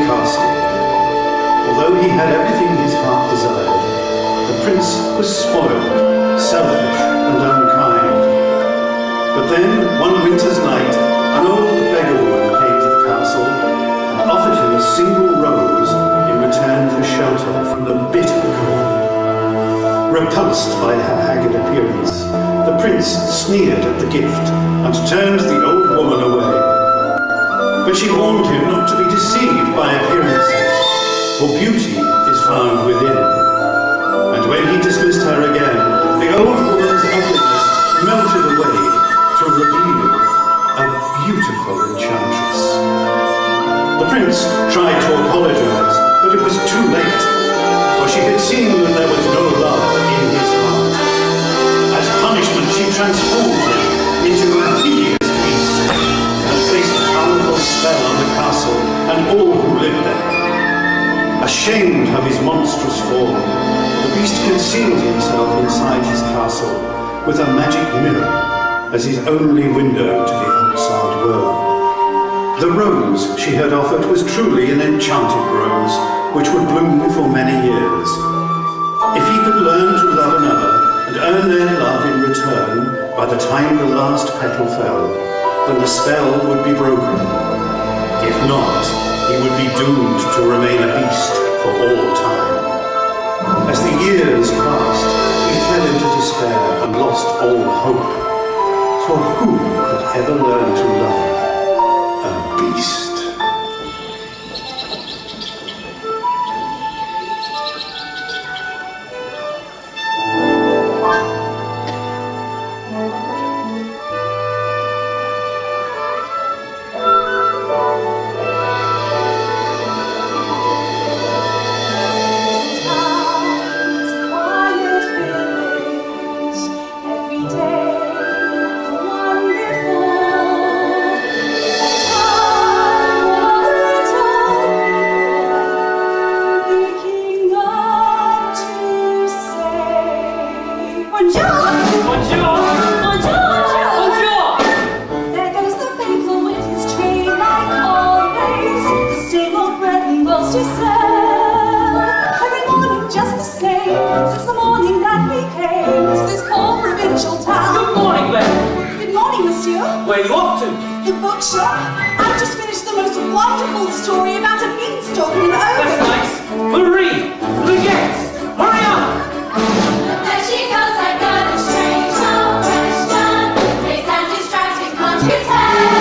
castle. Although he had everything his heart desired, the prince was spoiled, selfish, and unkind. But then, one winter's night, an old beggar woman came to the castle and offered him a single rose in return for shelter from the bitter cold. Repulsed by her haggard appearance, the prince sneered at the gift and turned the old woman away. But she warned him not to be deceived by appearances, for beauty is found within. And when he dismissed her again, the old woman's ugliness melted away to reveal a beautiful enchantress. The prince tried to apologize, but it was too late, for she had seen that there was no love in his heart. As punishment, she transformed him into a hideous beast and placed a powerful spell on the castle and all who lived there. Ashamed of his monstrous form, the beast concealed himself inside his castle with a magic mirror as his only window to the outside world. The rose she had offered was truly an enchanted rose, which would bloom for many years. If he could learn to love another and earn their love in return by the time the last petal fell, then the spell would be broken. If not, he would be doomed to remain a beast for all time. As the years passed, he fell into despair and lost all hope. For who could ever learn to love a beast? Where are you off to? The bookshop. I've just finished the most wonderful story about a beanstalk in an That's oven. nice. But read! Forget! Hurry up! There she goes, I got a strange old question. Face and distracting, can't you tell?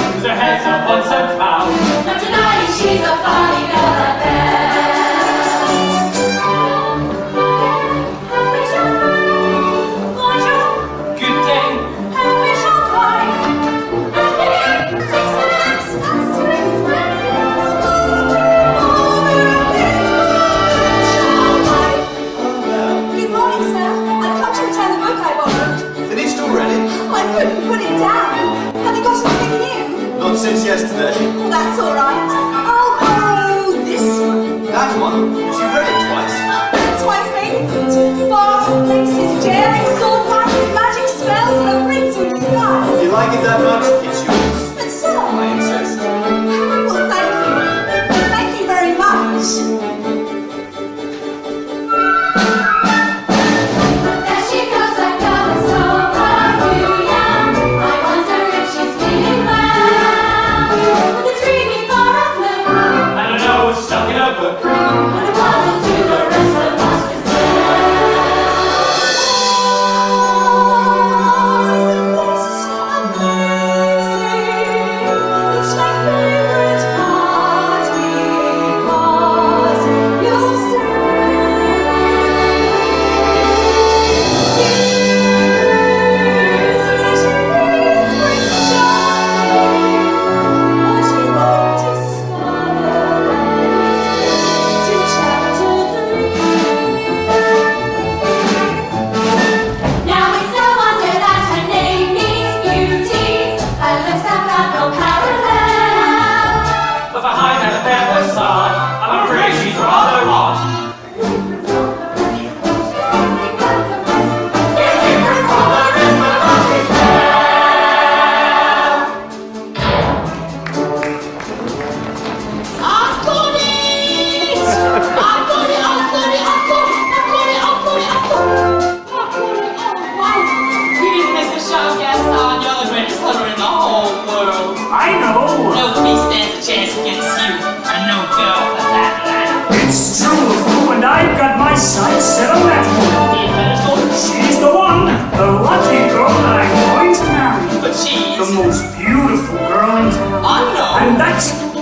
Cause her head's up on some cow. Not denying she's a funny girl, I bet. Good day. Good morning, sir. I've come to return the book I borrowed. Finished already? I couldn't put it down. Have you got anything new? Not since yesterday. Well, that's all right. I'll borrow this one. That one? She read it twice. That's my favourite. Far places, daring sword fights, magic spells, and a prince with his eyes. If you like it that much, it's yours. But sir, I insist. well, thank you. Thank you very much. There she goes, I got a soul for you, young. I wonder if she's feeling well. The dreamy for a flu. I don't know what's stuck in her book. But it wasn't to the rest of us to tell. Isn't this amazing?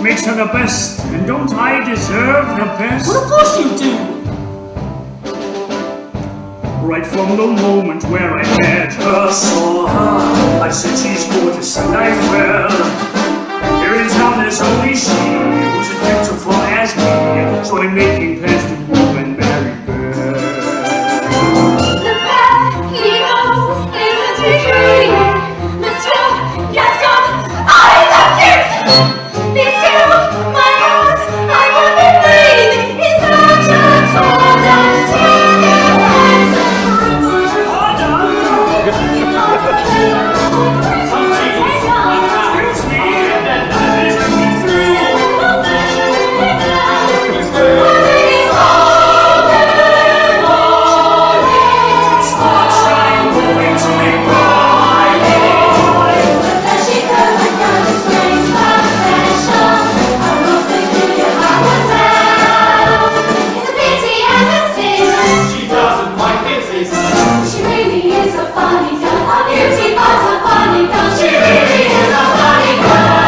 makes her the best, and don't I deserve the best? Well, of course you do. Right from the moment where I met her, saw her, I said she's gorgeous and I fell. Here in town there's only she who's as beautiful as me, so I'm making plans to move and marry her. The path he goes isn't he dreaming? Mr. Gaston, eyes are cute. Be still, my heart, I can be breathing. He's such a tall and tender, handsome prince. Some cheese, one pound. Excuse me. And then that is to be through. I'm going to make my She doesn't quite fit it. She really is a funny girl, a beauty but a funny girl. She really is a funny girl.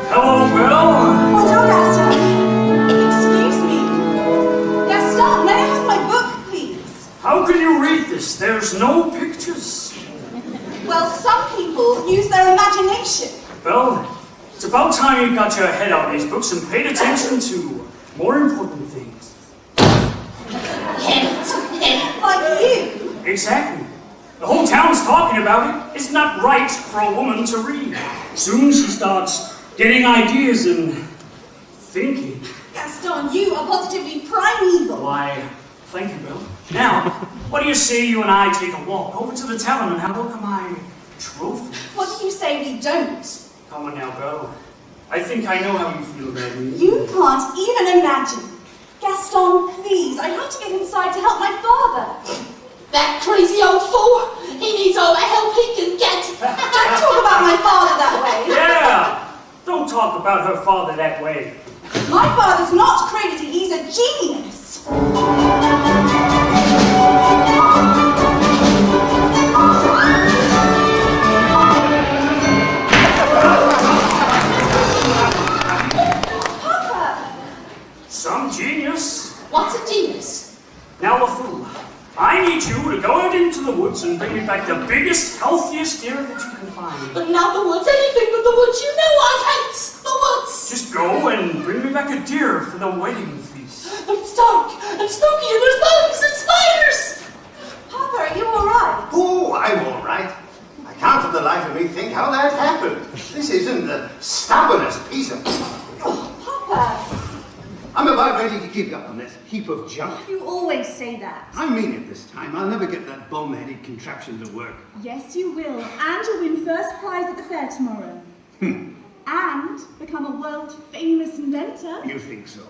Hello, Will. Bonjour, Gaston. Excuse me. Gaston, may I have my book, please? How can you read this? There's no pictures. Well, some people use their imagination. Well, it's about time you got your head out of these books and paid attention to more important things. Like you. Exactly. The whole town's talking about it. It's not right for a woman to read. Soon she starts getting ideas and thinking. Gaston, you are positively primeval. Why, thank you, Bill. Now, what do you say you and I take a walk over to the tavern and have a look at my trophy? What do you say we don't? Come on now, Bill. I think I know how you feel about me. You can't even imagine. Gaston, please, I have to get inside to help my father. That crazy old fool. He needs all the help he can get. Don't talk about my father that way. Yeah! Don't talk about her father that way. My father's not crazy, he's a genius. Papa! Some genius. What's a genius? Now, a fool. I need you to go out into the woods and bring me back the biggest, healthiest deer that you can find. But not the woods, anything but the woods. You know I hate the woods. Just go and bring me back a deer for the wedding feast. It's dark and spooky and there's bugs and spiders. Papa, are you alright? Oh, I'm all right. I can't for the life of me think how that happened. This isn't the stubbornest piece of... Papa! I'm about ready to give up on this heap of junk. You always say that. I mean it this time. I'll never get that bomb-headed contraption to work. Yes, you will. And you'll win first prize at the fair tomorrow. And become a world-famous inventor. You think so?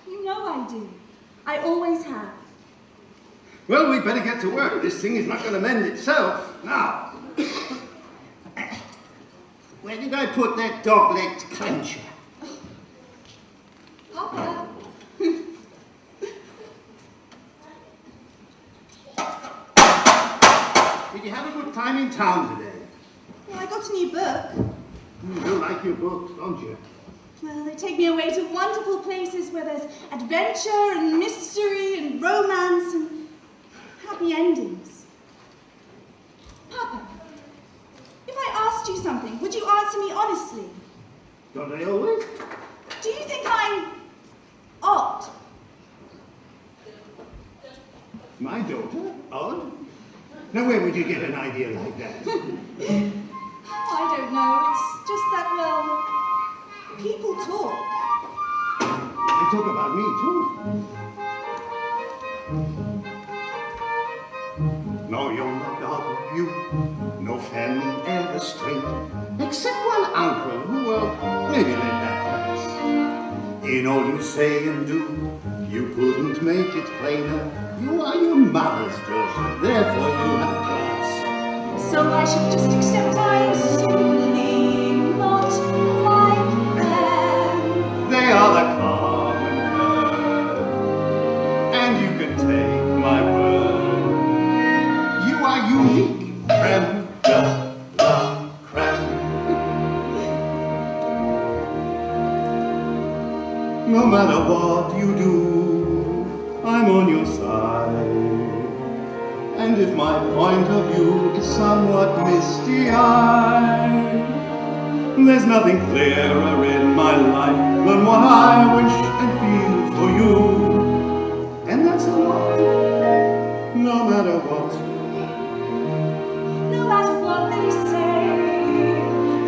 You know I do. I always have. Well, we'd better get to work. This thing is not going to mend itself. Now, where did I put that dog-legged clencher? Papa. Did you have a good time in town today? Well, I got a new book. You like your books, don't you? Well, they take me away to wonderful places where there's adventure and mystery and romance and happy endings. Papa, if I asked you something, would you answer me honestly? Don't I always? Do you think I'm odd? My daughter? Odd? Now, where would you get an idea like that? I don't know. It's just that, well, people talk. They talk about me, too. No, you're not dog, you. No family ever stranger. Except one uncle who, well, maybe let that pass. In all you say and do, You couldn't make it plainer. You are your mother's daughter, therefore you have class. So I should just accept I'm simply not like them. They are the common herd, and you can take my word. You are unique, creme de la creme. No matter what you do, I'm on your side. And if my point of view is somewhat misty-eyed, there's nothing clearer in my life than what I wish and feel for you. And that's a lot, no matter what. No matter what they say,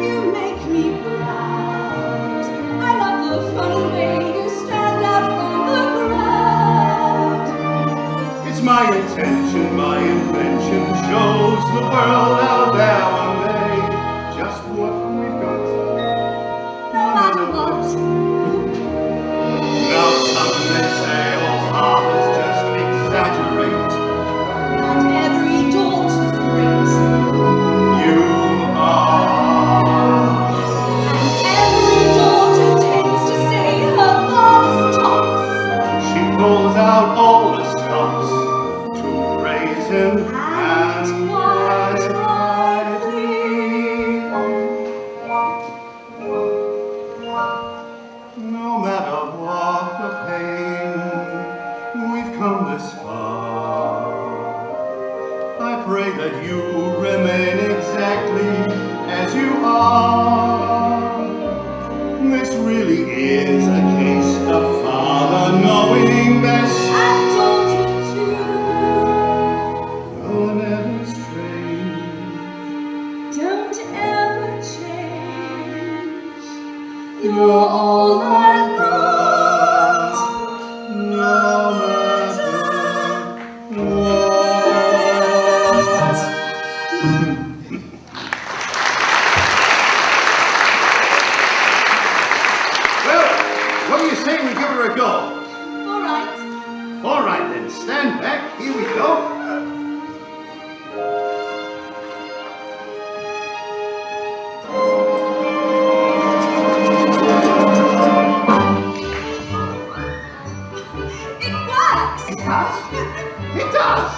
you make me proud. I love the funny way you stand out from the crowd. It's my intention, my invention shows the world out there one day just what we've got. No matter what. Now some may say all fathers just exaggerate. Not every daughter's great. You are. And every daughter tends to say her father's tops. She pulls out all the stops to raise him and quite rightly. No matter what the pain, we've come this far. I pray that you remain exactly as you are. This really is a case of father knowing best. And daughter too. You're never strange. Don't ever change. You're all I've got. No matter what. Well, what do you say we give her a go? All right. All right then, stand back. Here we go. It works. It does? It does.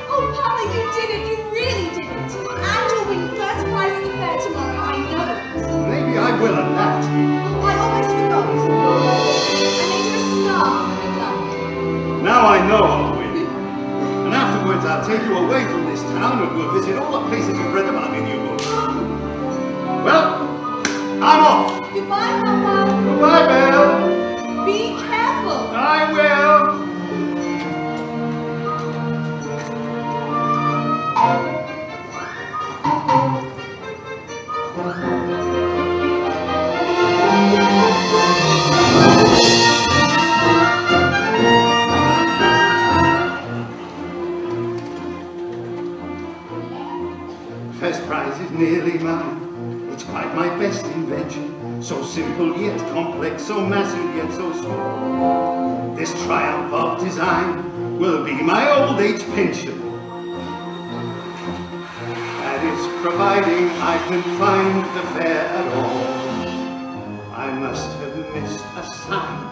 Oh, Papa, you did it. You really did it. And you'll win first prize at the fair tomorrow. I know it. Maybe I will at that. Oh, I almost forgot. I made you a star for the club. Now I know I'll win. And afterwards I'll take you away from this town and we'll visit all the places you've read about in your book. Well, I'm off. Goodbye, Papa. Goodbye, Belle. Be careful. I will. First prize is nearly mine. It's quite my best invention. So simple yet complex, so massive yet so small. This triumph of design will be my old age pension. That is providing I can find the fair at all. I must have missed a sign.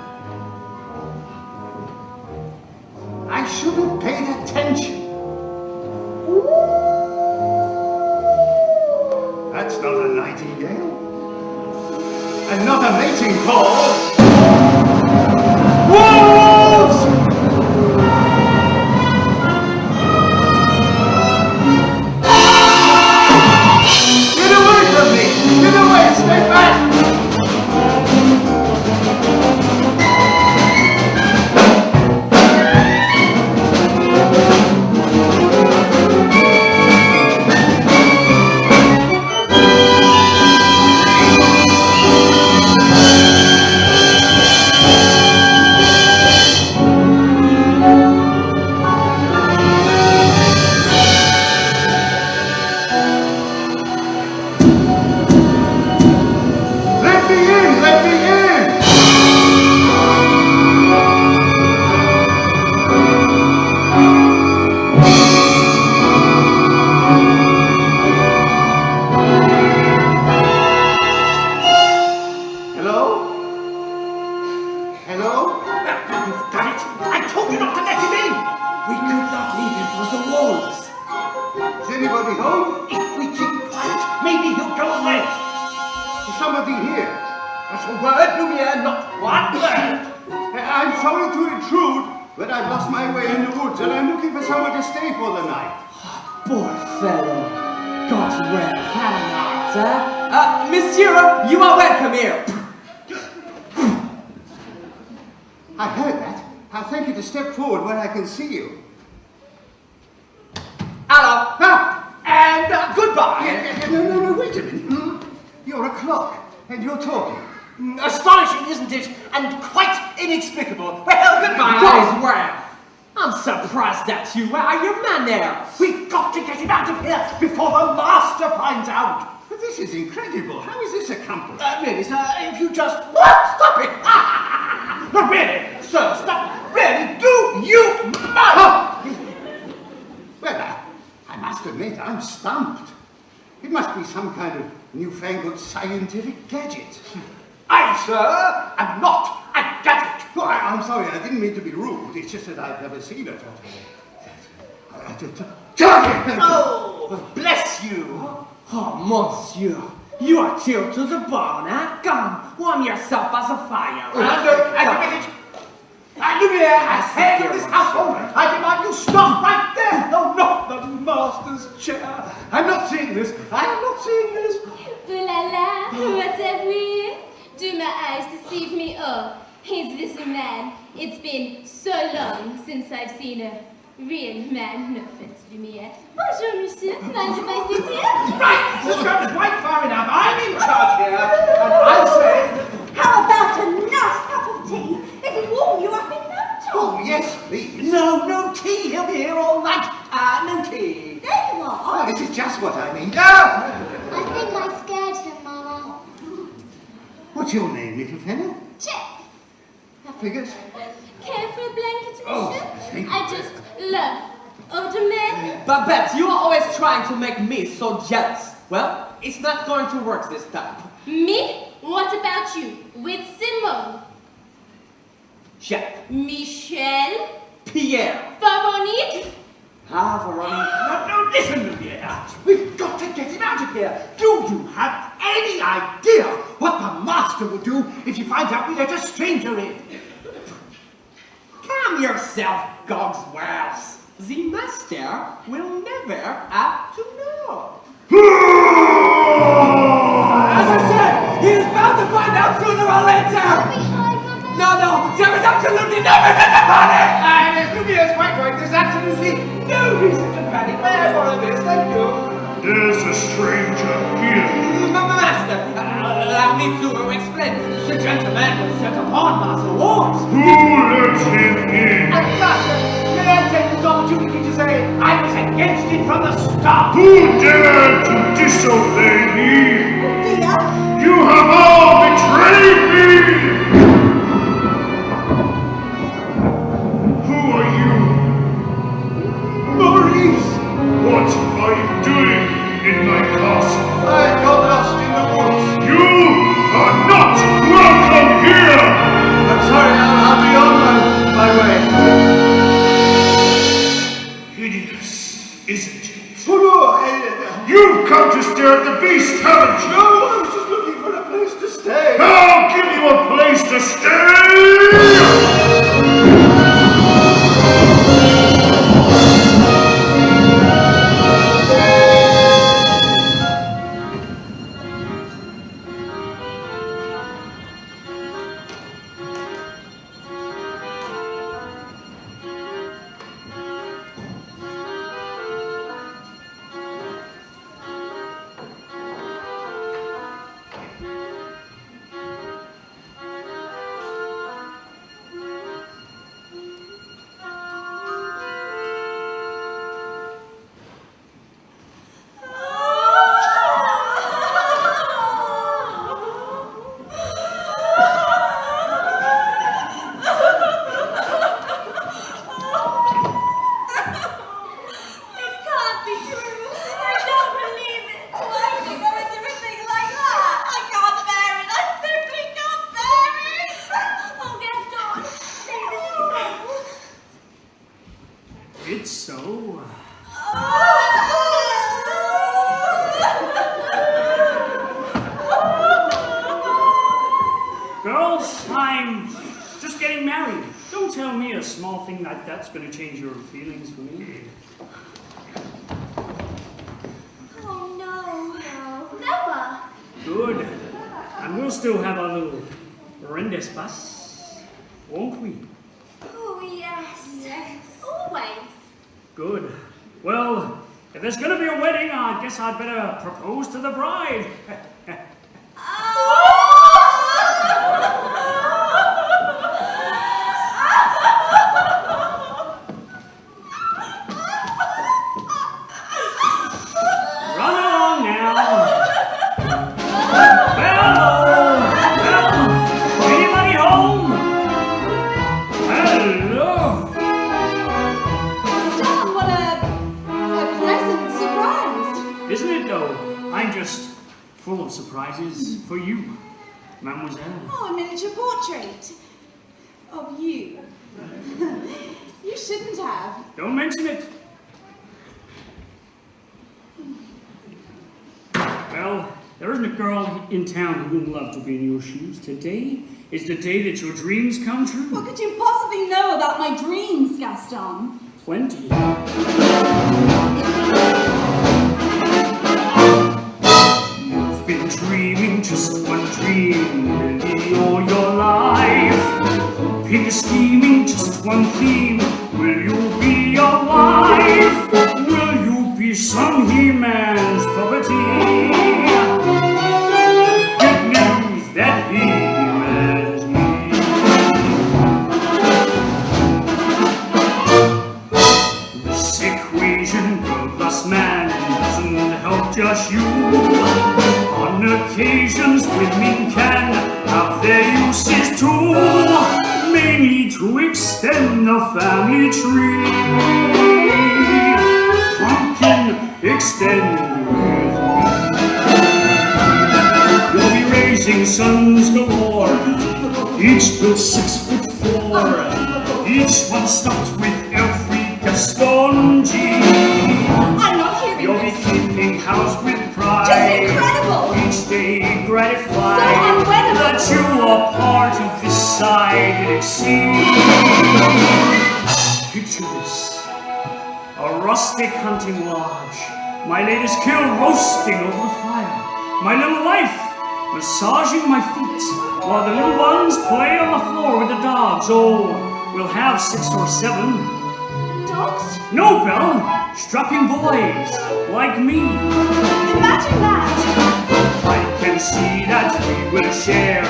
I should have paid attention. That's not a nightingale. And not a mating call. Wolves! Get away from me! Get away! Stay back! a word, Lumiere, not one word. I'm sorry to intrude, but I've lost my way in the woods and I'm looking for somewhere to stay for the night. Poor fellow. Got well, had a night, huh? Monsieur, you are welcome here. I heard that. I'll thank you to step forward where I can see you. Hello. And goodbye. No, wait a minute. You're a clock, and you're talking. Astonishing, isn't it? And quite inexplicable. Well, goodbye. Guys, well, I'm surprised at you. Where are your manners? We've got to get him out of here before the master finds out. But this is incredible. How is this accomplished? Really, sir, if you just... What? Stop it! Not really, sir, stop. Really, do you mind? Well, I must admit, I'm stumped. It must be some kind of newfangled scientific gadget. I, sir, am not a gadget. Oh, I'm sorry, I didn't mean to be rude. It's just that I've never seen it. Oh, bless you. Oh, monsieur, you are chilled to the bone, eh? Come, warm yourself as a fire. Lumiere, as head of this household, I demand you stop right there. No, not the master's chair. I'm not seeing this. I am not seeing this. Ooh la la, what's up here? Do my eyes deceive me? Oh, is this a man? It's been so long since I've seen a real man. No offense, Lumiere. Bonjour, monsieur. Mind if I sit here? Right, this is quite far enough. I'm in charge here, and I say... How about a nice cup of tea? It'll warm you up in no time. Oh, yes, please. No tea. He'll be here all night. No tea. There you are. Oh, this is just what I need. I think I scared him, Mama. What's your name, little fella? Check. That figures. Care for a blanket, monsieur? Oh, thank you. I just love older men. Babette, you are always trying to make me so jealous. Well, it's not going to work this time. Me? What about you? With Simone? Jacques. Michel? Pierre. Veronique? Veronique. No, listen, Lumiere. We've got to get him out of here. Do you have any idea what the master will do if he finds out we let a stranger in? Calm yourself, Gogsworth. The master will never have to know. As I said, he is bound to find out sooner or later. No, there is absolutely no reason to panic! Yes, Lumiere is quite right. There's absolutely no reason to panic. May I borrow this? Thank you. There's a stranger here. Master, allow me to explain. The gentleman was set upon Master Wolves. Who let him in? And Master, may I take this opportunity to say I was against it from the start. Who dared to disobey me? Dear. You have all betrayed me! Who are you? Maurice! What are you doing in my castle? I got lost in the woods. You are not welcome here! I'm sorry, I'll be on my way. Hideous, isn't it? Oh, no, You've come to stare at the beast, haven't you? no, I was just looking for a place to stay. I'll give you a place to stay! It's so. tell me a small thing like that's going to change your feelings for me. Oh, no. Never. Good. And we'll still have our little horrendous fuss, won't we? Oh, yes. Yes. Always. Good. Well, if there's going to be a wedding, I guess I'd better propose to the bride. Run along now. Hello. Anybody home? Hello. Stan, what a pleasant surprise. Isn't it though? I'm just full of surprises for you, Mademoiselle. Oh, a miniature portrait of you. You shouldn't have. Don't mention it. Well, there isn't a girl in town who wouldn't love to be in your shoes. Today is the day that your dreams come true. What could you possibly know about my dreams, Gaston? Plenty. You've been dreaming just one dream nearly all your life. Been scheming just one theme. Will you be a wife? Will you be some he-man's property? Good news that he-man's me. This equation, girl plus man, doesn't help just you. On occasions, women can have their uses too, mainly to extend the family tree. Pumpkin, extend with me. You'll be raising sons galore, each built 6'4", each one stuffed with every Gaston gene. I'm not hearing You'll be this. keeping house with pride. Just incredible! Each day gratified So unwettable. that you are part of this side exceed. Picture this. A rustic hunting lodge. My latest kill roasting over the fire. My little wife massaging my feet while the little ones play on the floor with the dogs. Oh, we'll have 6 or 7. Dogs? No, Belle. Strapping boys like me. Imagine that. I can see that we will share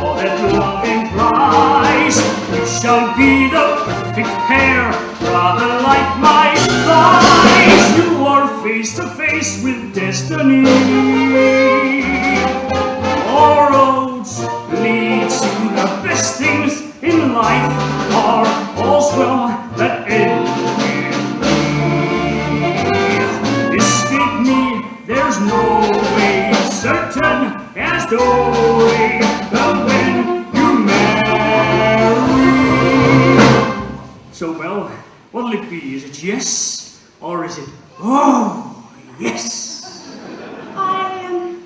all that love implies. We shall be the perfect pair, rather like my thighs. You are face to face with destiny. All roads lead to the best things in life. Are all's well that ends with me. Escape me, there's no way. Certain as the way of when you marry. So, well, what'll it be? Is it yes? Or is it, oh, yes? I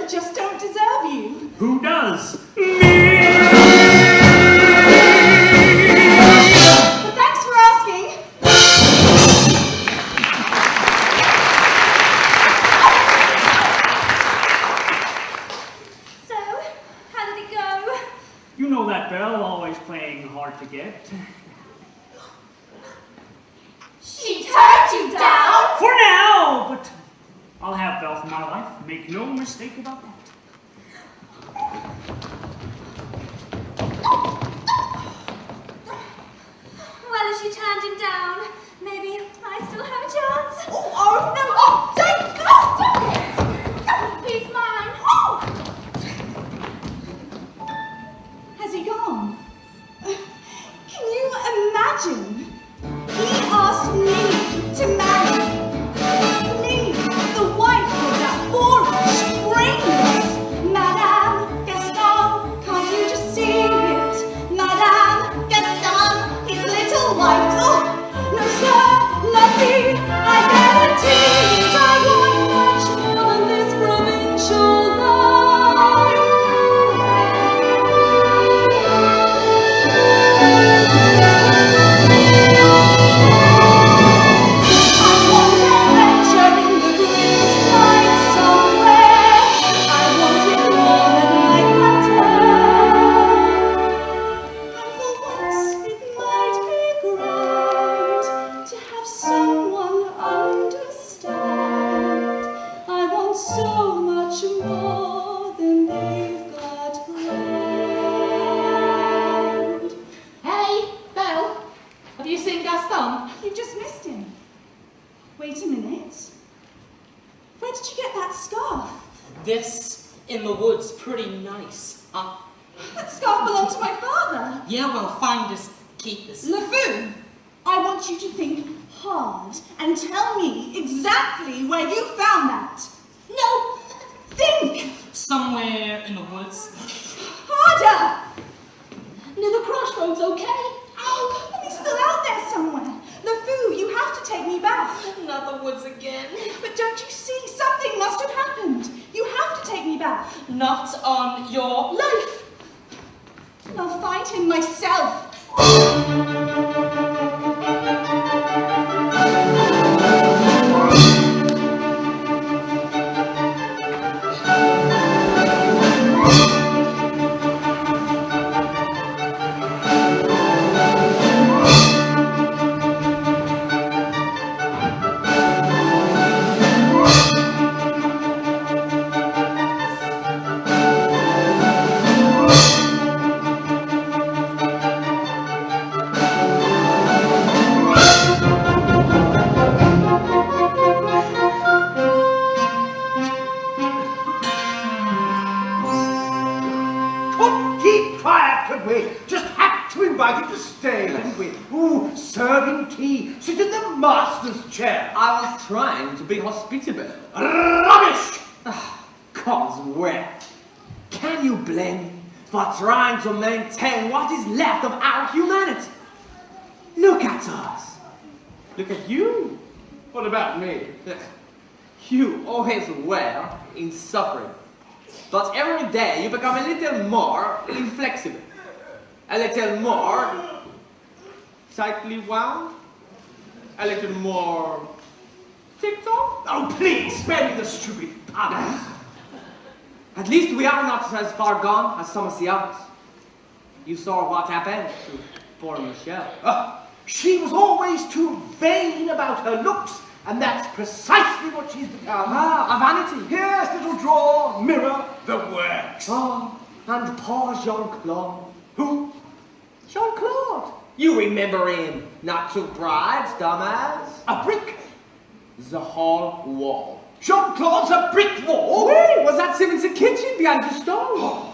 just don't deserve you. Who does? Me! But thanks for asking. So, how did it go? You know that Belle, always playing hard to get. She turned you down? For now, but I'll have Belle for my life. Make no mistake about that. Well, if she turned him down, maybe I still have a chance. Oh, no. Oh, don't. Stop it! He's mine. Has he gone? Can you imagine? He asked me to marry. Me, the wife of that boorish, brainless Madame Gaston. Can't you just see it? Madame Gaston, his little wife. Oh, no, sir, not me. I guarantee it. I want much more than this provincial life. 'Cause I son? You've just missed him. Wait a minute. Where did you get that scarf? This in the woods, pretty nice. That scarf belonged to my father. Yeah, well, fine, just keep this. LeFou, I want you to think hard and tell me exactly where you found that. No, think! Somewhere in the woods. Harder! Near the crossroads, okay? Oh, but he's still out there somewhere. LeFou, you have to take me back. Not the woods again. But don't you see? Something must have happened. You have to take me back. Not on your life. I'll find him myself. Chair. I was trying to be hospitable. Rubbish! Codsworth, can you blame me for trying to maintain what is left of our humanity? Look at us. Look at you. What about me? You always were in suffering. But every day you become a little more inflexible. A little more tightly wound. A little more ticked off. Oh, please, spare me the stupid pun. At least we are not as far gone as some of the others. You saw what happened to poor Michelle. She was always too vain about her looks, and that's precisely what she's become. A vanity. Here's little drawer, mirror, the works. Oh, and poor Jean-Claude. Who? Jean-Claude. You remember him, not two brides, dumbass. A brick? The whole wall. Jean-Claude's a brick wall? Oui, was that in the kitchen behind the stove?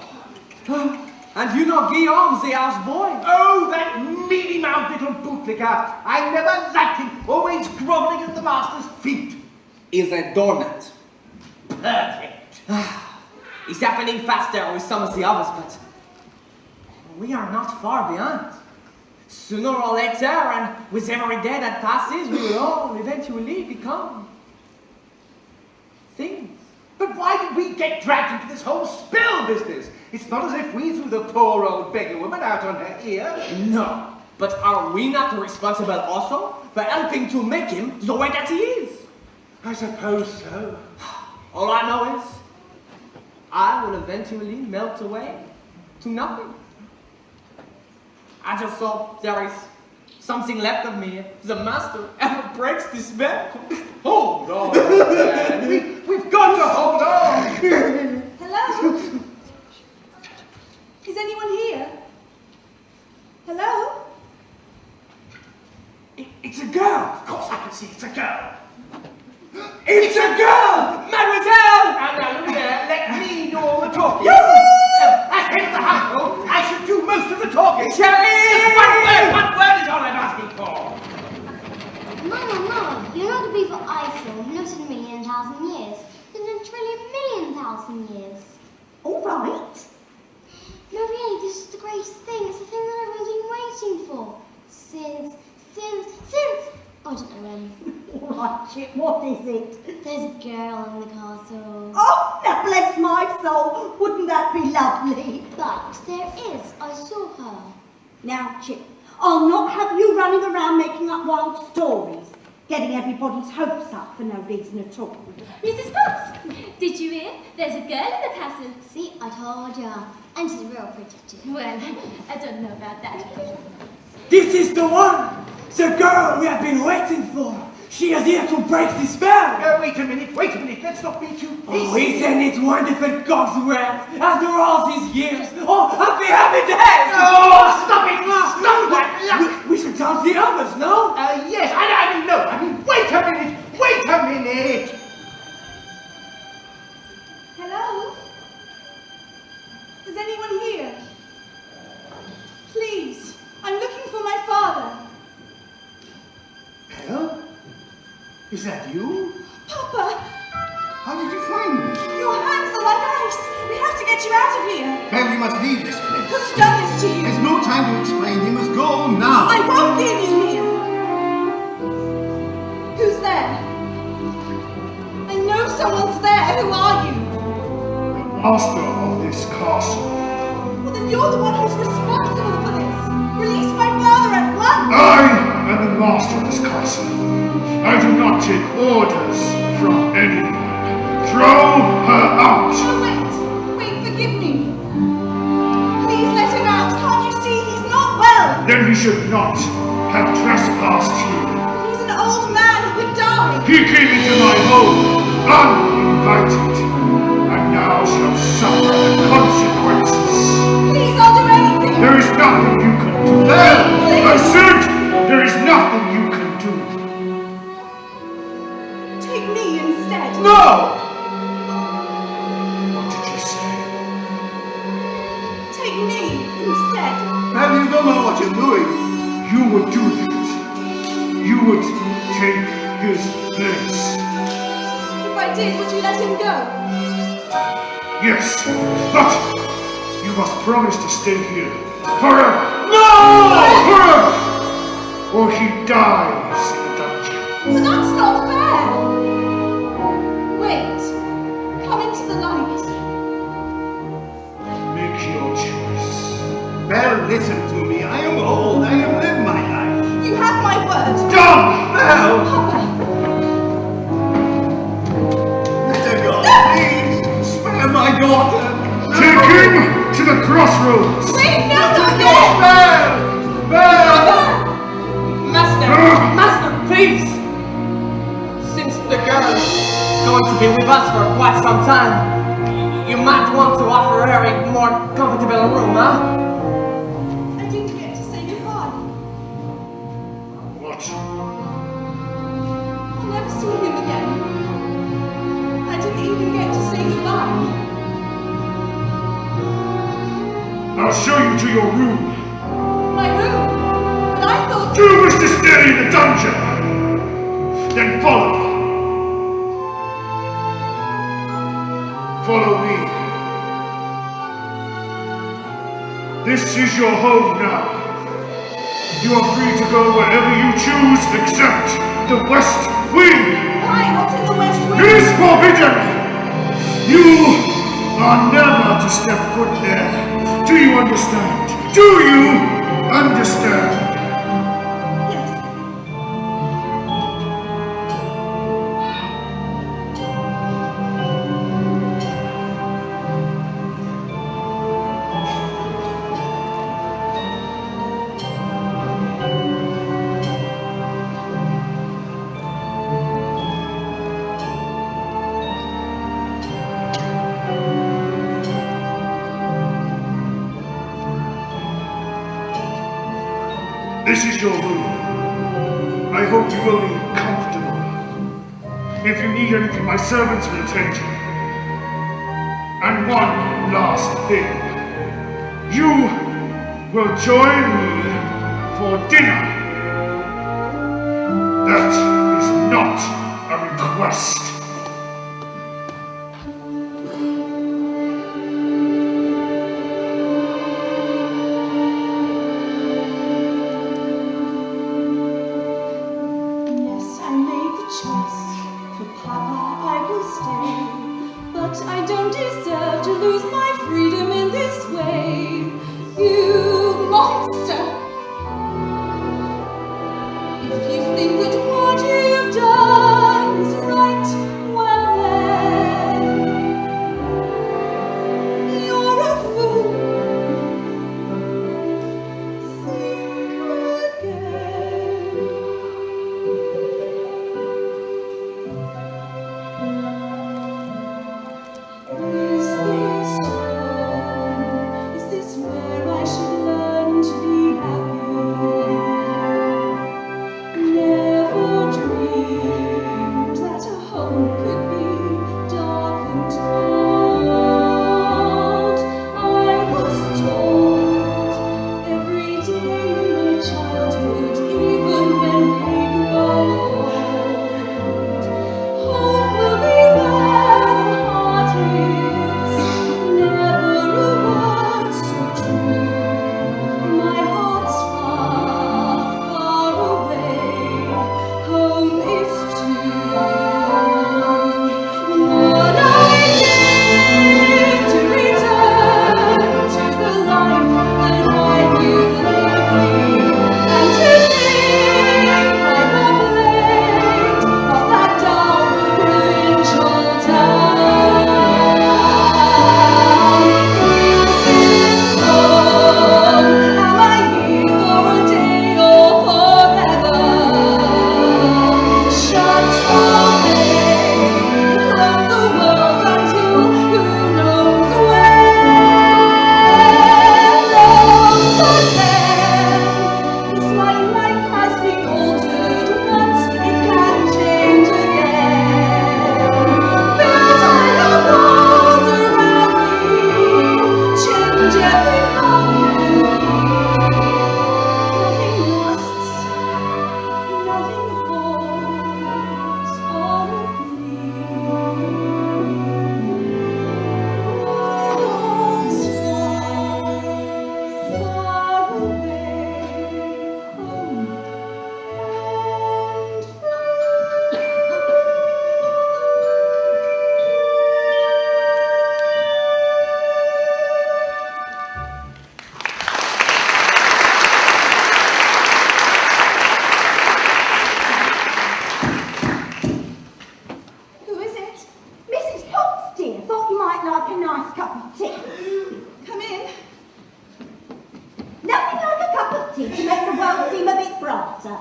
And you know Guillaume, the houseboy. Oh, that mealy-mouthed little bootlicker. I never liked him, always groveling at the master's feet. Is a doormat. Perfect. It's happening faster with some of the others, but we are not far behind. Sooner or later, and with every day that passes, we will all eventually become things. But why did we get dragged into this whole spill business? It's not as if we threw the poor old beggar woman out on her ear. No, but are we not responsible also for helping to make him the way that he is? I suppose so. All I know is, I will eventually melt away to nothing. I just hope there is something left of me if the master ever breaks this spell. Hold on, man. We've got to hold on. Hello? Is anyone here? Hello? It's a girl. Of course I can see it's a girl. It's a girl! Mademoiselle! Now, look there, let me do all the talking. As head of the household, I should do most of the talking. Cherry! One word is all I'm asking for. Mama, you're not a bee for Iceland, not in a million thousand years, but in a trillion million thousand years. All right. No, really, this is the greatest thing. It's the thing that everyone's been waiting for. Since, I don't know when. All right, Chip, what is it? There's a girl in the castle. Oh, now bless my soul. Wouldn't that be lovely? But there is. I saw her. Now, Chip, I'll not have you running around making up wild stories, getting everybody's hopes up for no reason at all. Mrs. Potts, did you hear? There's a girl in the castle. See, I told ya. And she's real pretty too. Well, I don't know about that. This is the one! The girl we have been waiting for! She is here to break the spell! Wait a minute, let's not be too hasty. Oh, isn't it wonderful, Cogsworth? After all these years, oh, happy days! Oh, stop it! Stop that! We should tell the others, no? Yes, I mean, wait a minute! Hello? Is anyone here? Please, I'm looking for my father. Belle? Is that you? Papa, How did you find me? your hands are like ice. We have to get you out of here. Belle, you must leave this place. Who's done this to you? There's no time to explain. You must go now. I won't leave you here. Who's there? I know someone's there. Who are you? The master of this castle. Well, then you're the one who's responsible for this. Release my father at once. I am the master of this castle. I do not take orders from anyone. Throw her out! Oh, wait, forgive me. Please let him out. Can't you see he's not well? Then he should not have trespassed here. He's an old man who could die. He came into my home uninvited, and now shall suffer the consequences. Please, I'll do anything. There is nothing you can do. Please. I said there is nothing you can do. Take me instead. No! What did you say? Take me instead. Belle, you don't know what you're doing. You would do that. You would take his place. If I did, would you let him go? Yes, but you must promise to stay here forever. No! Forever! Or he dies in the dungeon. But that's not fair. Wait. Come into the light. Make your choice. Belle, listen to me. I am old. I have lived my life. You have my word. Done! Belle! Papa. Let her go, please. Spare my daughter. Take him to the crossroads. Wait, no, not Go, yet. Belle! Belle! Master, please! Since the girl is going to be with us for quite some time, you might want to offer her a more comfortable room, huh? I didn't get to say goodbye. What? I'll never see him again. I didn't even get to say goodbye. I'll show you to your room. My room. But I thought... Do you wish to stay in the dungeon? Then follow. Follow me. This is your home now. You are free to go wherever you choose except the West Wing. Why? What's in the West Wing? It is forbidden. You are never to step foot there. Do you understand? Do you understand? Yes. This is your room. I hope you will be comfortable. If you need anything, my servants will attend you. And one last thing. You will join me for dinner. That is not a request. Yes, I made the choice. For Papa, I will stay. But I don't deserve to lose my freedom in this way. You monster! If you think that what you've done is right, well then, you're a fool. Think again. dreamed that a home could be dark and cold. I was told every day in my childhood, even when we grow old, home will be where the heart is, never a word so true. My heart's far, far away, home is too. Lord, I live to return to the life that I knew lately, and to live by the blade of that dull provincial town. Is this home? Am I here for a day or forever? Shut away from the world until who knows when. Long again, yes, my life has been altered once, it can change again. Built iron walls around me, change every lock and key. Nothing lasts, nothing holds all of me. Home's far, far away, home and Who is it? Mrs. Potts, dear, thought you might like a nice cup of tea. Come in. Nothing like a cup of tea to make the world seem a bit brighter.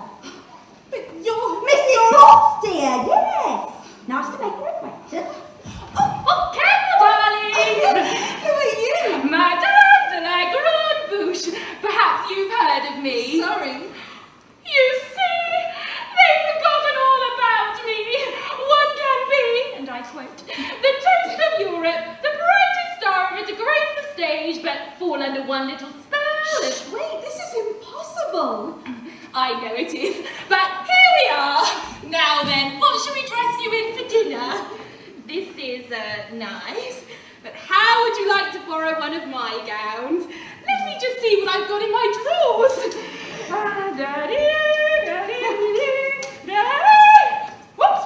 But you're Mrs. Potts, dear, yes. Nice to make your acquaintance. Oh, Carol, darling! Who are you? Madame de la Grande Bouche. Perhaps you've heard of me. Sorry. You see, they've forgotten all about me. One can be, and I quote, the toast of Europe, the brightest star ever to grace the stage, but fall under one little spell. Wait, this is impossible. I know it is, but here we are. Now then, what shall we dress you in for dinner? This is nice, but how would you like to borrow one of my gowns? Let me just see what I've got in my drawers. Whoops.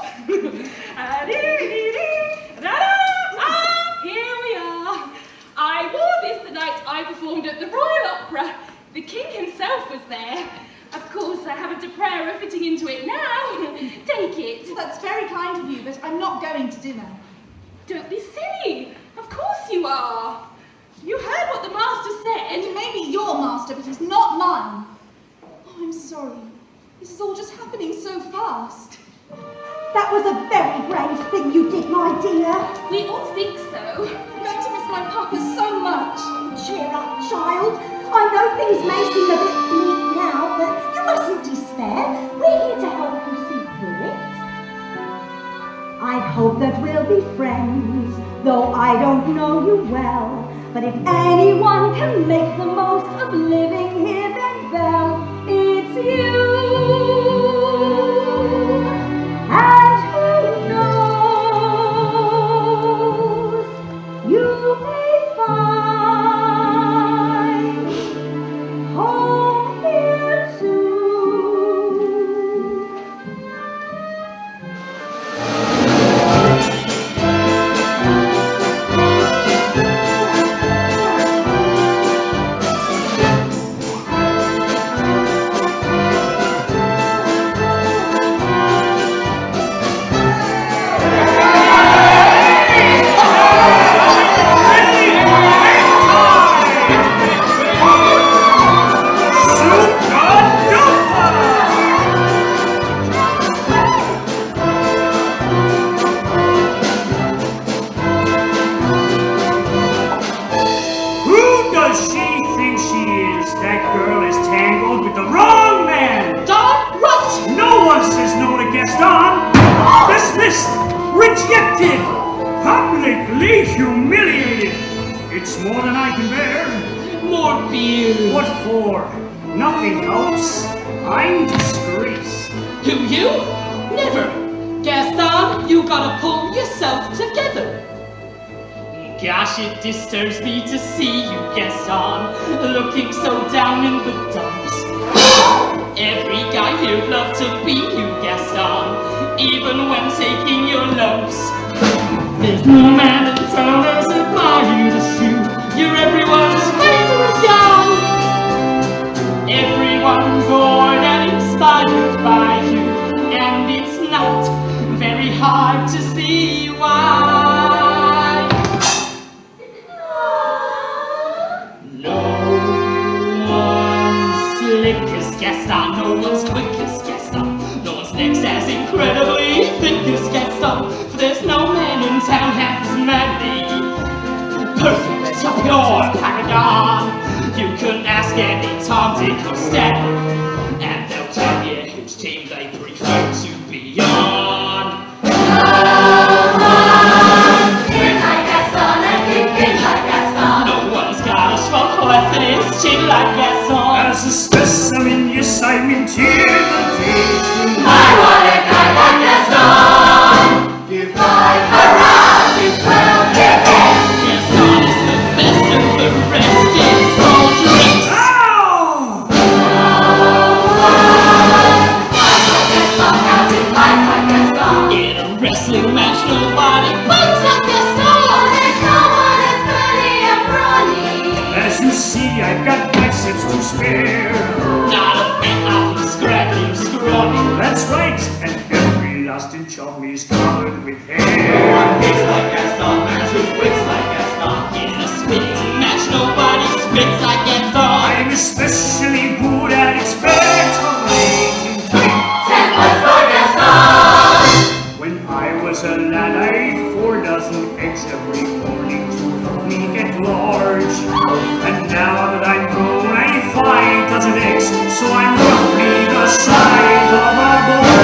Here we are. I wore this the night I performed at the Royal Opera. The King himself was there. Of course, I haven't a prayer of fitting into it now. Take it. That's very kind of you, but I'm not going to dinner. Don't be silly. Of course you are. You heard what the master said. And he may be your master, but he's not mine. Oh, I'm sorry. This is all just happening so fast. That was a very brave thing you did, my dear. We all think so. I'm going to miss my papa so much. Cheer up, child. I know things may seem a bit bleak now, but you mustn't despair. We're here to help you see through it. I hope that we'll be friends, though I don't know you well. But if anyone can make the most of living here, then well, it's you. And who knows, you may find home here soon. The wrong man! Don, what? No one says no to Gaston! Dismissed! Rejected! Publicly humiliated! It's more than I can bear. More beer. What for? Nothing helps. I'm disgraced. Who, you? Never. Gaston, you gotta pull yourself together. Gosh, it disturbs me to see you, Gaston, looking so down in the dumps. Every guy here'd love to be you, Gaston, even when taking your lumps. There's no man in town as admires as you. You're everyone's favorite gal. Everyone's adored and inspired by you, and it's not very hard to see why. No one's slick as Gaston, no one's quick as Gaston, no one's next as incredibly thick as Gaston, for there's no man in town half as manly, perfect, a pure paragon. You can ask any Tom, Dick, or Stan, and they'll tell you which team they prefer to be on. Spin like Gaston and kick like Gaston. No one's got a small cleft in his chin like Gaston. As a specimen, yes, I'm intimidated. I want a guy like Gaston. Give 5 hurrah, give 12, give 10. Gaston is the best of the rest, it's all drinks. In a wrestling match, nobody fights like Gaston. There's no one as funny and brawny. As you see, I've got biceps to spare. Not a bit of scrappy, scrawny. That's right, and every last inch of me is covered with hair. One hits like Gaston, man who quits like Gaston. In a spitting match, nobody spits like Gaston. I'm especially good at expectorating. 10 points for Gaston. When I was a lad, I ate 4 dozen eggs every morning to help me get large. And now that I'm grown, I eat 5 dozen eggs, so I'm roughly the size of a barge.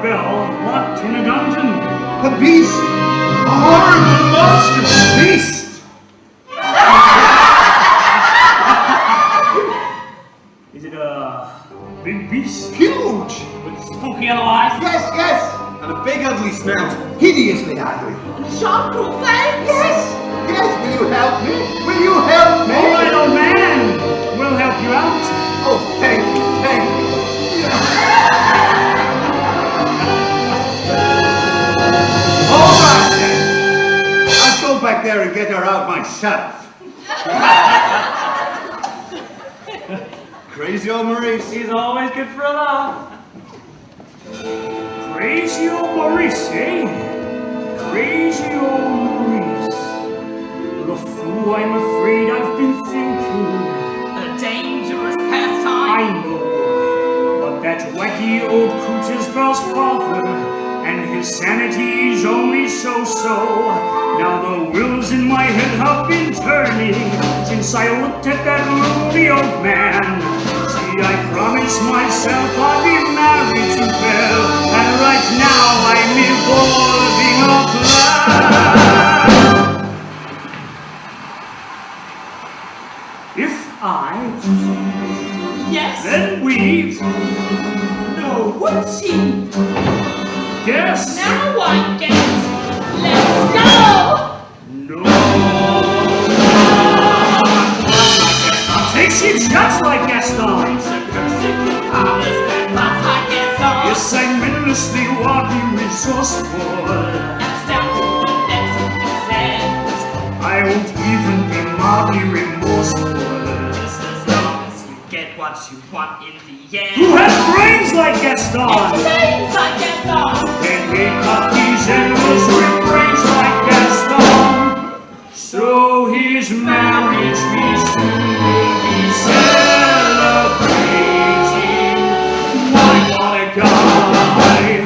bell locked in a dungeon. A beast! A horrible monster! Beast! Is it a big beast? Huge! With spooky yellow eyes? Yes, yes! And a big ugly snout. Hideously ugly. Sharp cruel fangs. Yes! Yes, will you help me? Will you help me? All right, old man. We'll help you out. Oh, thank you, thank you. All right, then. I'll go back there and get her out myself. Crazy old Maurice. He's always good for a laugh. Crazy old Maurice, eh? Crazy old Maurice. The fool, I'm afraid I've been thinking. A dangerous pastime. I know, but that wacky old coot is Belle's father, and his sanity's only so-so. Now the wheels in my head have been turning since I looked at that loony old man. See, I promised myself I'd be married to Belle, and right now I'm evolving a plan. If I, Yes. then we, No, would she? guess, Now I guess. Let's go! no. Take some shots like Gaston. Yes, I'm endlessly wildly resourceful. I won't even be mildly remorseful. Just as long as you get what you want in the end. Who has brains like Gaston? Entertains like Gaston. Can make up these endless refrains like Gaston. So his marriage we soon will be celebrating. Why not a guy?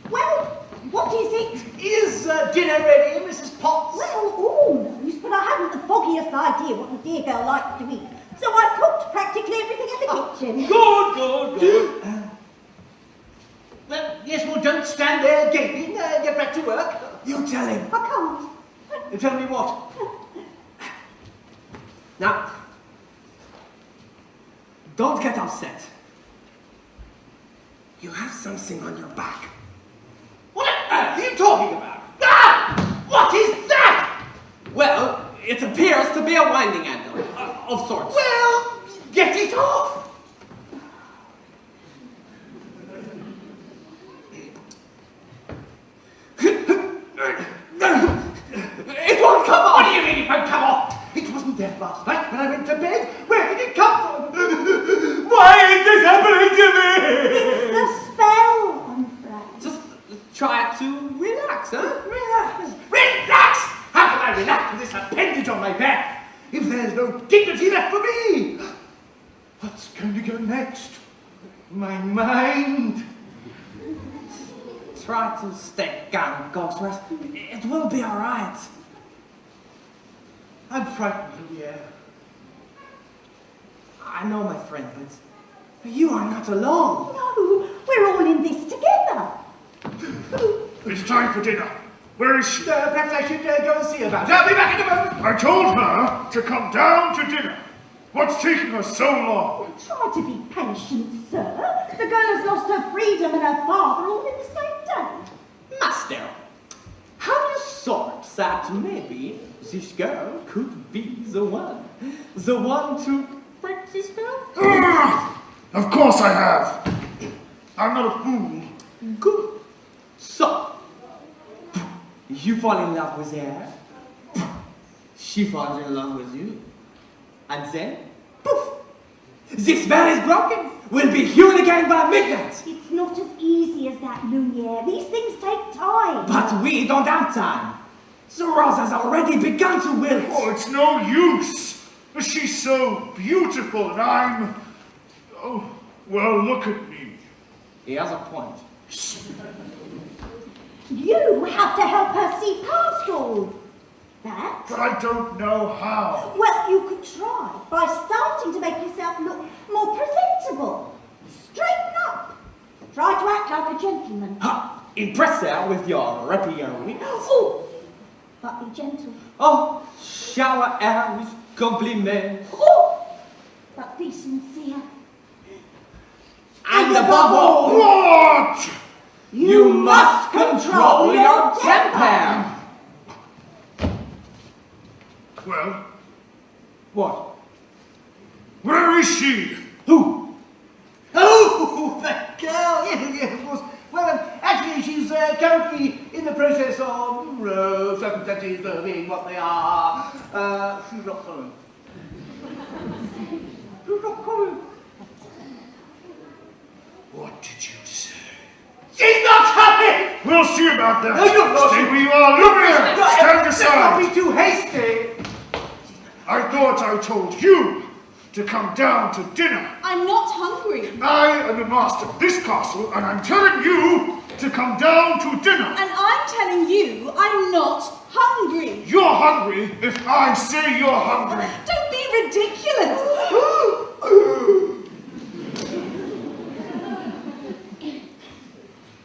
Well, what is it? Is dinner ready, Mrs. Potts? Well, almost, but I haven't the foggiest idea what the dear girl likes to eat. So I've cooked practically everything in the kitchen. Good. Well, yes, well, don't stand there gaping. Get back to work. You tell him. I can't. You tell me what? Now, don't get upset. You have something on your back. What on earth are you talking about? Ah! What is that? Well, it appears to be a winding handle of sorts. Well, get it off. It won't come off! What do you mean it won't come off? It wasn't there last night when I went to bed. Where did it come from? Why is this happening to me? It's the spell, I'm afraid. Just try to relax, huh? Relax. Relax! How can I relax with this appendage on my back? If there's no dignity left for me? What's going to go next? My mind. Try to stay calm, Cogsworth. It will be all right. I'm frightened, Louviere. I know, my friend, but you are not alone. No, we're all in this together. It's time for dinner. Where is she? Perhaps I should go and see about it. I'll be back in a moment. I told her to come down to dinner. What's taking her so long? Try to be patient, sir. The girl has lost her freedom and her father all in the same day. Master, have you thought that maybe this girl could be the one to break this spell? Of course I have. I'm not a fool. Good. So, you fall in love with her, she falls in love with you, and then, poof, this spell is broken. We'll be healed again by midnight. It's not as easy as that, Lumiere. These things take time. But we don't have time. The rose has already begun to wilt. Oh, it's no use. She's so beautiful and I'm... Oh, well, look at me. He has a point. You have to help her see past all that. But I don't know how. Well, you could try by starting to make yourself look more presentable. Straighten up. Try to act like a gentleman. Ha! Impress her with your rapier. Oh, but be gentle. Oh, shower her with compliments. Oh, but be sincere. And above all, What? you must control your temper. Well, What? where is she? Who? Oh, that girl! Yes, of course. Well, actually, she's currently in the process of circumstances being what they are. She's not coming. She's not coming. What did you say? She's not coming! We'll see about that. No, you're not. Stay where you are. Look here. Stand Let's aside. not be too hasty. I thought I told you to come down to dinner. I'm not hungry. I am the master of this castle, and I'm telling you to come down to dinner. And I'm telling you, I'm not hungry. You're hungry if I say you're hungry. Don't be ridiculous.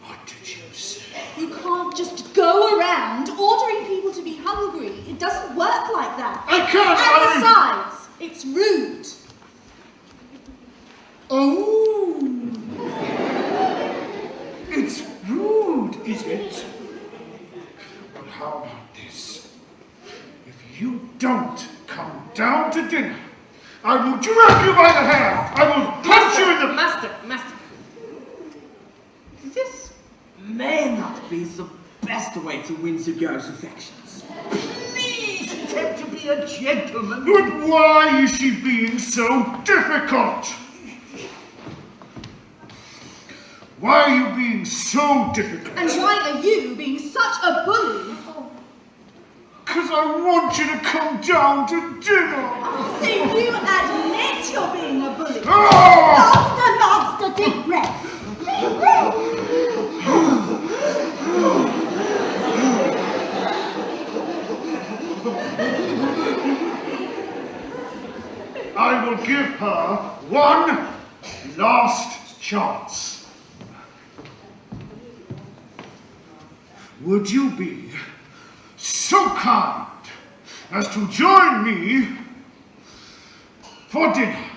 What did you say? You can't just go around ordering people to be hungry. It doesn't work like that. I can't. And besides, it's rude. Oh. It's rude, is it? But how about this? If you don't come down to dinner, I will drag you by the hair. I will punch you in the... Master. This may not be the best way to win the girl's affections. Please attempt to be a gentleman. But why is she being so difficult? Why are you being so difficult? And why are you being such a bully? Because I want you to come down to dinner. So you admit you're being a bully? Oh! Master, deep breath. Deep breath. I will give her one last chance. Would you be so kind as to join me for dinner?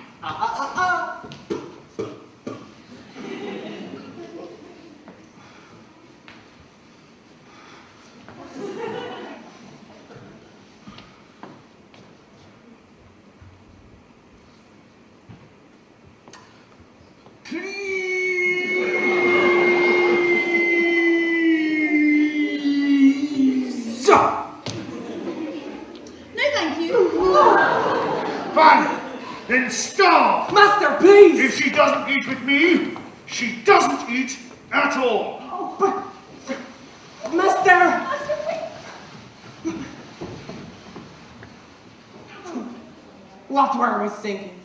Fine, then starve. Master, please! If she doesn't eat with me, she doesn't eat at all. Oh, but... Master! What were we thinking?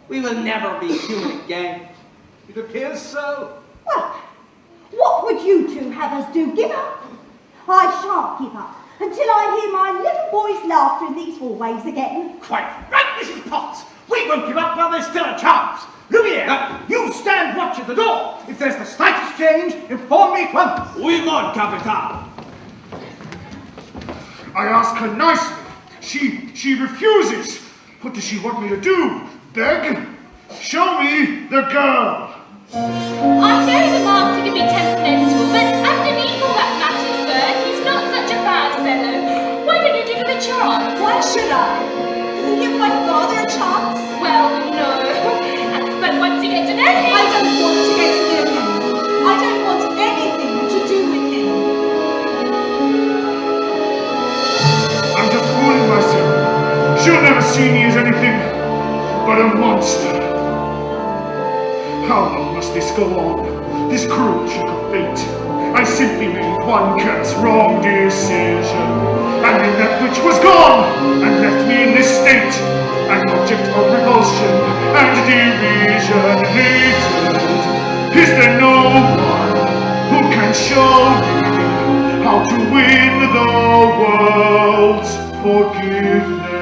We will never be human again. It appears so. Well, what would you two have us do? Give up? I shan't give up until I hear my little boy's laughter in these hallways again. Quite right, Mrs. Potts. We won't give up while there's still a chance. Look here, you stand watch at the door. If there's the slightest change, inform me at once. Oui, mon capitaine. I ask her nicely. She refuses. What does she want me to do? Beg? Show me the girl. I know the master can be temperamental, but underneath all that matted fur, he's not such a bad fellow. Why don't you give him a chance? Why should I? Give my father a chance? Well, no. But once you get to know him... I don't want to get to know him. I don't want anything to do with him. I'm just fooling myself. She'll never see me as anything but a monster. How long must this go on? This cruel trick of fate. I simply made one curse wrong decision, and then that which was gone, and left me in this state, an object of revulsion and derision, hatred. Is there no one who can show me how to win the world's forgiveness?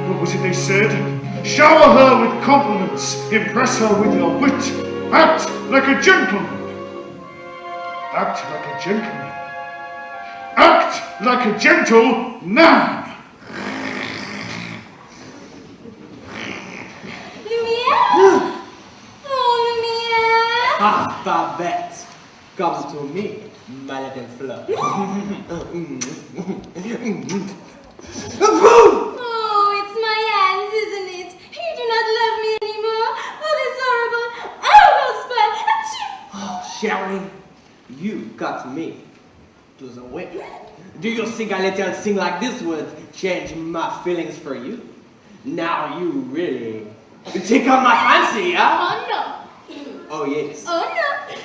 What was it they said? Shower her with compliments, impress her with your wit, act like a gentleman. Act like a gentleman. Act like a gentleman. Lumiere? Oh, Lumiere! Ah, Babette, come to me, my little fluff. Oh, it's my hands, isn't it? You do not love me anymore. Oh, this horrible, horrible spell. Sherry, you got me to the whip. Do you think a little thing like this would change my feelings for you? Now you really take on my fancy, huh? Oh, no. Oh, yes. Oh, no.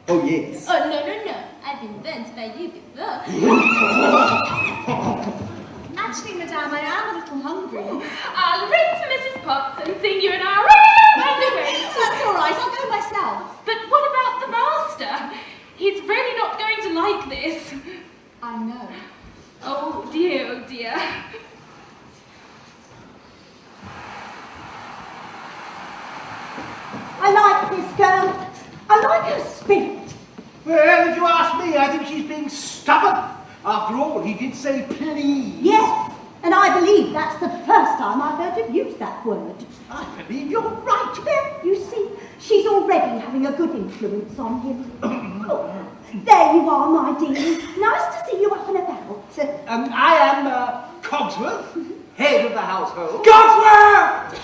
Oh, yes. Oh, no, no, no. I've been burnt by you before. Actually, Madame, I am a little hungry. I'll ring for Mrs. Potts and sing you an aria on the way. That's all right, I'll go myself. But what about the master? He's really not going to like this. I know. Oh dear, oh dear. I like this girl. I like her spirit. Well, if you ask me, I think she's being stubborn. After all, he did say please. Yes, and I believe that's the first time I've heard you use that word. I believe you're right. Well, you see, she's already having a good influence on him. Oh, there you are, my dear. Nice to see you up and about. I am Cogsworth, head of the household. Cogsworth!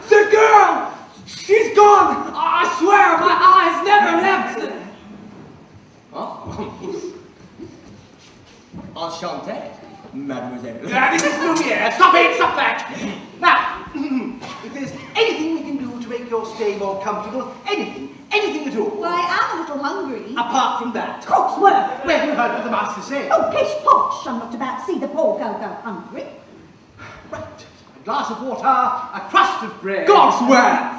The girl! She's gone! I swear my eyes never left! Oh. Enchanté, mademoiselle. This is Lumiere. Stop it! Stop that! Now, if there's anything we can do to make your stay more comfortable, anything at all. Well, I am a little hungry. Apart from that. Cogsworth! Well, you heard what the master said. Oh, pish posh, I'm not about to see the poor girl go hungry. Right. A glass of water, a crust of bread. Cogsworth!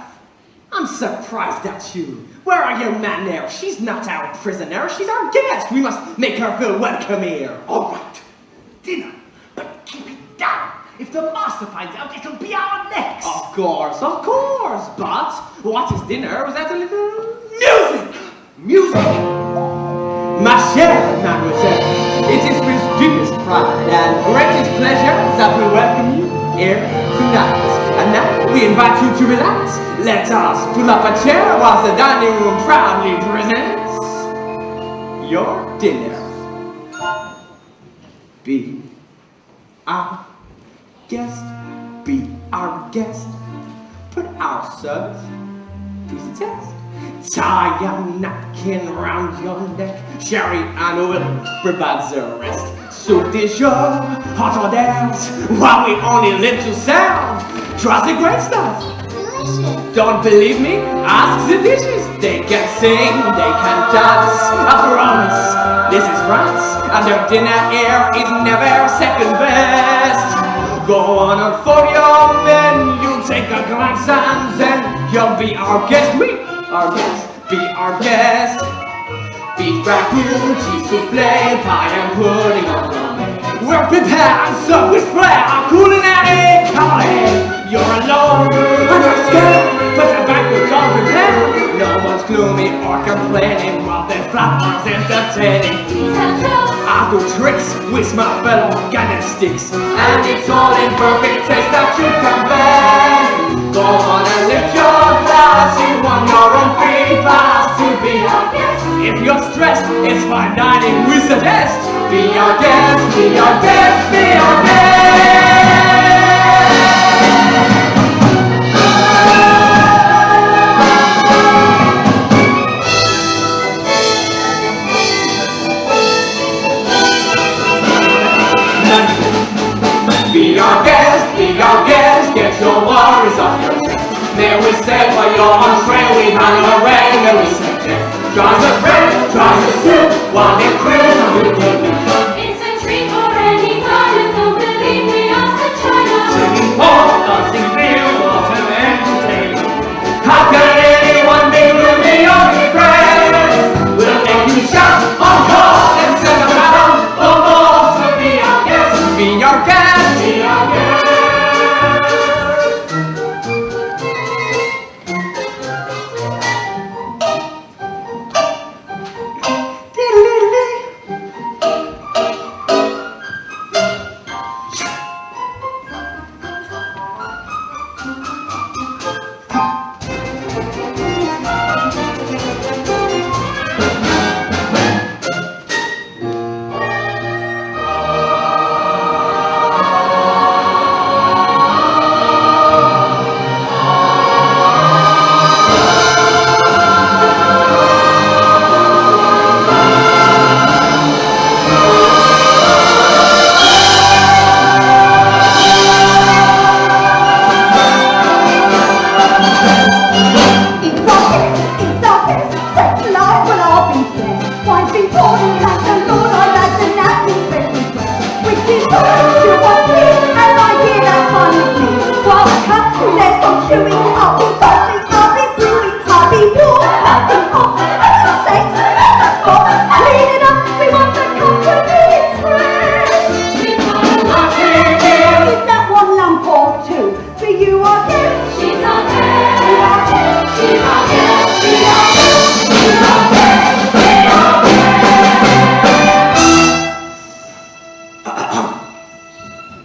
I'm surprised at you. Where are your men there? She's not our prisoner, she's our guest. We must make her feel welcome here. All right. Dinner. But keep it down. If the master finds out, it'll be our necks. Of course. But what is dinner without a little music? Music! Ma chère mademoiselle, it is with deepest pride and greatest pleasure that we welcome you here tonight. And now we invite you to relax. Let us pull up a chair while the dining room proudly presents your dinner. Be our guest, be our guest. Put our service to the test. Tie your napkin round your neck. Sherry and will provide the rest. Soup de jour, hot hors d'oeuvres, while we only live to serve. Trust the great stuff. Delicious. Don't believe me? Ask the dishes. They can sing, they can dance. I promise, this is France, and their dinner here is never second best. Go on and for your menu, take a glance and then you'll be our guest. We, our guest, be our guest. Beef ragout, cheese soufflé, pie and pudding on the menu. We're prepared, so we flair our culinary calling. You're alone, and you're scared, but the banquet's all prepared. No one's gloomy or complaining while their flappers entertaining. I do tricks with my fellow sticks, and it's all in perfect taste that you can bear. Go on and lift your glass, you want your own free pass to be our guest. If you're stressed, it's fine dining, we suggest. Be our guest, be our guest, be our guest. Be our guest, get your worries off your chest. May we say for your entree, we have a ring and we suggest. Draws a friend, draws a suit, while their crew. It's a treat for any time, don't believe we are such China. Singing pop, dancing beer, what an entertainment. How can anyone be gloomy or depressed? We'll make you shout on call and send them out for more. So be our guest, be our guest, be our guest.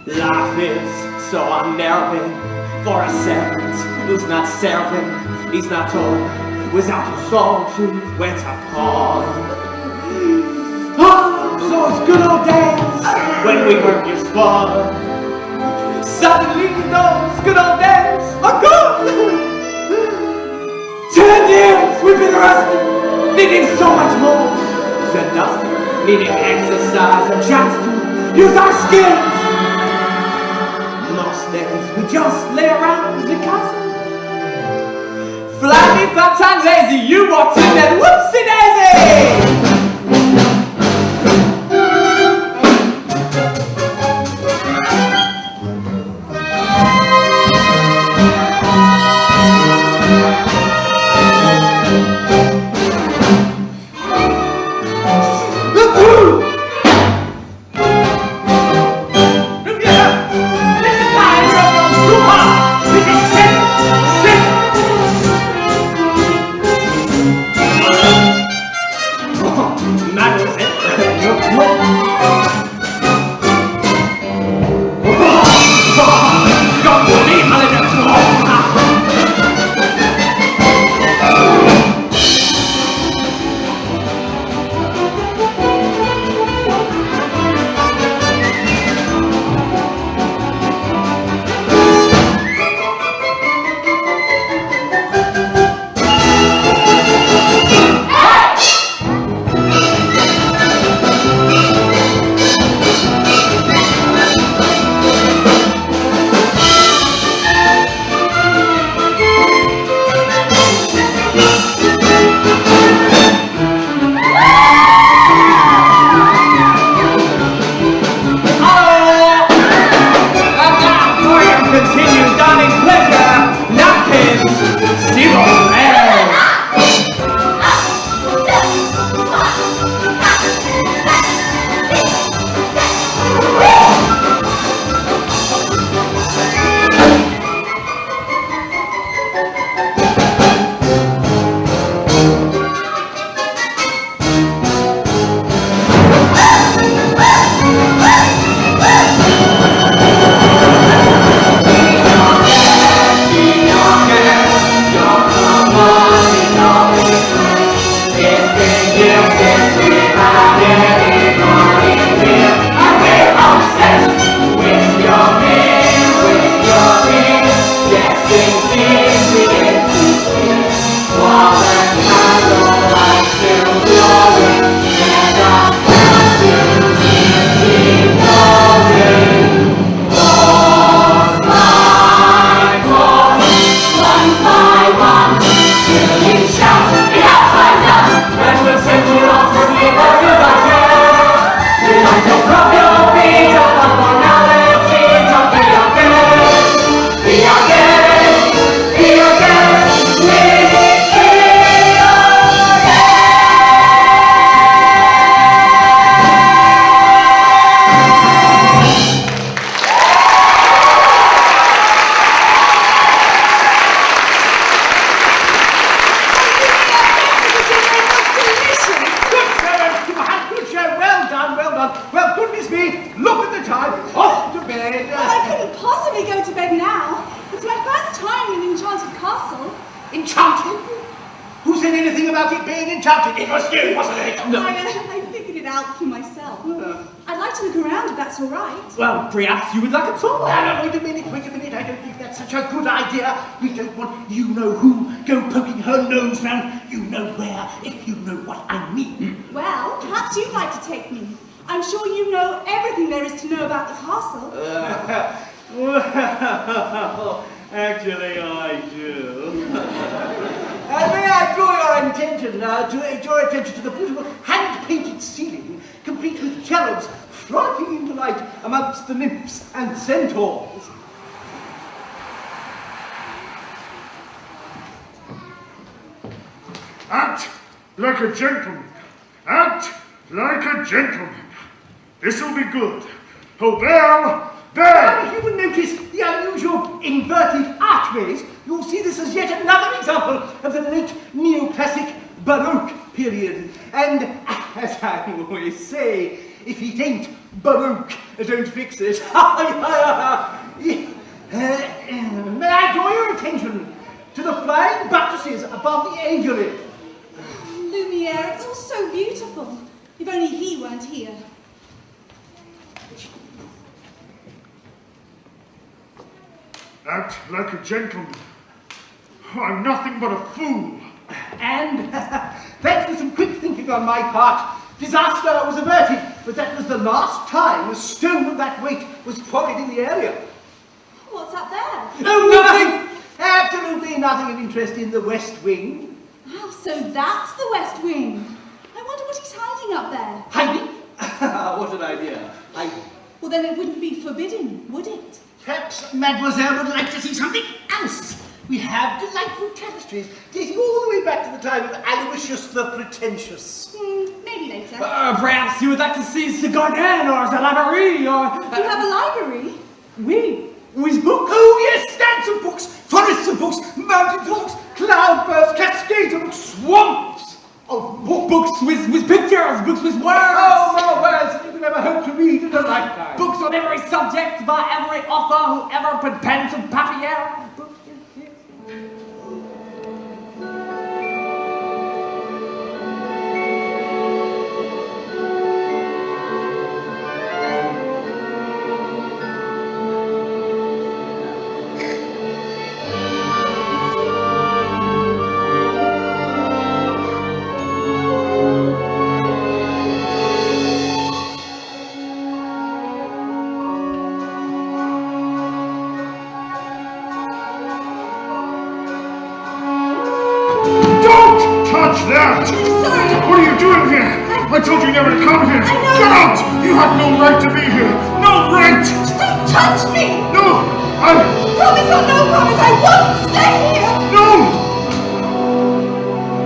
Life is so unnerving for a servant who's not serving. He's not home without a soul to wait upon. Oh, those good old days when we were just fun. Suddenly those good old days are gone. 10 years we've been arrested, needing so much more than dust, needing exercise and chance to use our skills. Most days we just lay around the castle. Flabby, fat and lazy, you walked in and whoopsie daisy! time. Off to bed. I couldn't possibly go to bed now. It's my first time in Enchanted Castle. Enchanted? Who said anything about it being enchanted? It was you, wasn't it? I figured it out for myself. I'd like to look around if that's all right. Well, perhaps you would like a tour. No, wait a minute. I don't think that's such a good idea. We don't want you-know-who go poking her nose round you-know-where, if you know what I mean. Well, perhaps you'd like to take me. I'm sure you know everything there is to know about the castle. Well, actually I do. May I draw your attention to the beautiful hand-painted ceiling, complete with cherubs frolicking in delight amongst the nymphs and centaurs. Act like a gentleman. Act like a gentleman. This'll be good. Oh, Belle! Belle! If you will notice the unusual inverted archways, you'll see this as yet another example of the late neoclassic Baroque period. And, as I always say, if it ain't Baroque, don't fix it. May I draw your attention to the flying buttresses above the aviary? Lumiere, it's all so beautiful. If only he weren't here. Act like a gentleman. I'm nothing but a fool. And, thanks to some quick thinking on my part, disaster was averted, but that was the last time a stone of that weight was quarried in the area. What's up there? Oh, nothing! Absolutely nothing of interest in the West Wing. Oh, so that's the West Wing. I wonder what he's hiding up there. Hiding? What an idea. Hiding. Well, then it wouldn't be forbidden, would it? Perhaps Mademoiselle would like to see something else. We have delightful tapestries dating all the way back to the time of Aloysius the Pretentious. Maybe later. Perhaps you would like to see the garden or the library or... You have a library? Oui, with books. Oh yes, stands of books, forests of books, mountain tops, cloudbursts, cascades of books, swamps of books. Books with pictures, books with words. Oh, more words than you could ever hope to read in a lifetime. Books on every subject by every author who ever put pen to papier. That! Sorry! What are you doing here? I told you never to come here! I know! Get out! You have no right to be here! No right! Don't touch me! No! Promise or no promise, I won't stay here! No!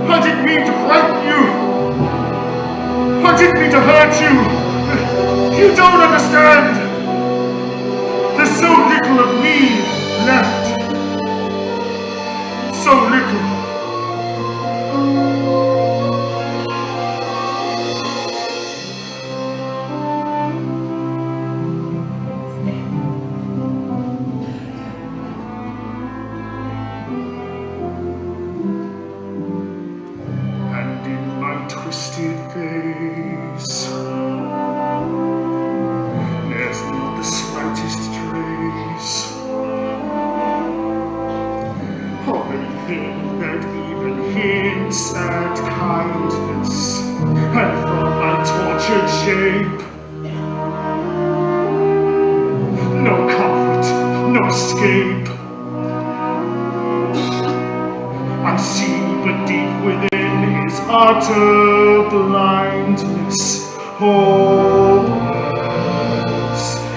I didn't mean to frighten you! I didn't mean to hurt you! You don't understand! There's so little of me left! So little! Utter blindness holds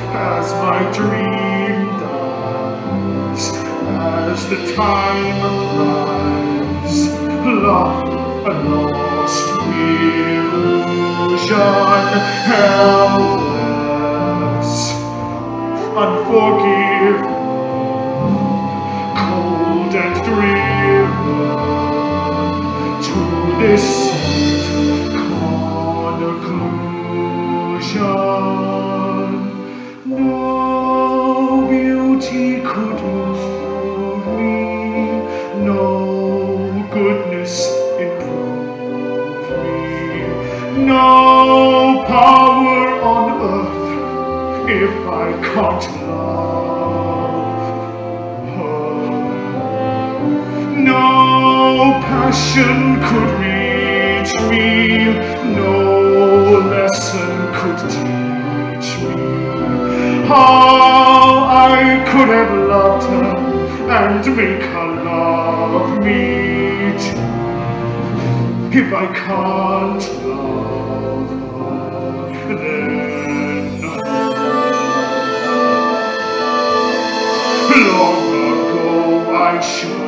as my dream dies, as the time flies, love a lost illusion, helpless, unforgiven, cold and driven to this conclusion. can't love her. No passion could reach me, no lesson could teach me how I could have loved her and make her love me too. If I can't love her, then long ago I should